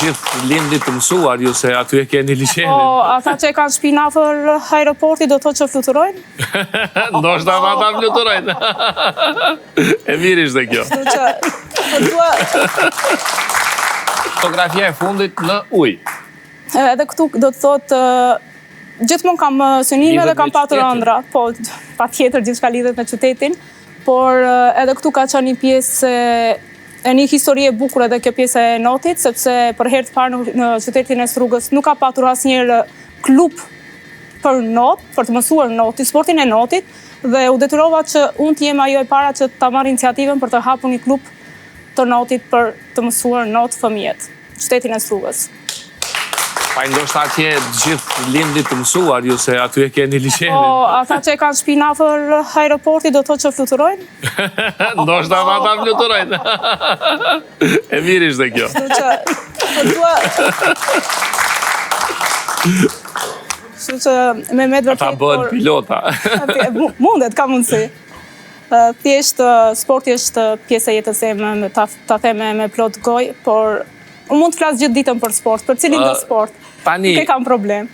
gjithë lindit të mësuar, ju se aty e keni liçenin. Po, ata që kanë shtëpi afër aeroportit do të thotë që fluturojnë? Ndoshta ata fluturojnë. E mirë ishte kjo. Fotografia e fundit në ujë. Edhe këtu do të thotë gjithmonë kam synime dhe kam patur ëndra, po patjetër gjithçka lidhet me qytetin, por edhe këtu ka qenë një pjesë e një histori e bukur edhe kjo pjesë e notit, sepse për herë të parë në qytetin e Strugës nuk ka patur asnjëherë klub për not, për të mësuar notin, sportin e notit, dhe u detyrova që unë të jem ajo e para që ta marr iniciativën për të hapur një klub të notit për të mësuar not fëmijët, qytetin e Strugës. Pa ndoshta atje gjithë lindit të mësuar, ju se aty e keni liçenin. Po, ata që kanë shtëpi afër aeroportit do të thotë që fluturojnë? Ndoshta ata fluturojnë. E mirë ishte kjo. Kështu që me vërtet... Ata bëhen pilota. Mundet, ka mundësi. Thjesht, sporti është pjesë e jetës eme, ta them me plot gojë, por unë mund të flas gjithë ditën për sport, për cilin do sport. Nuk e kam problem.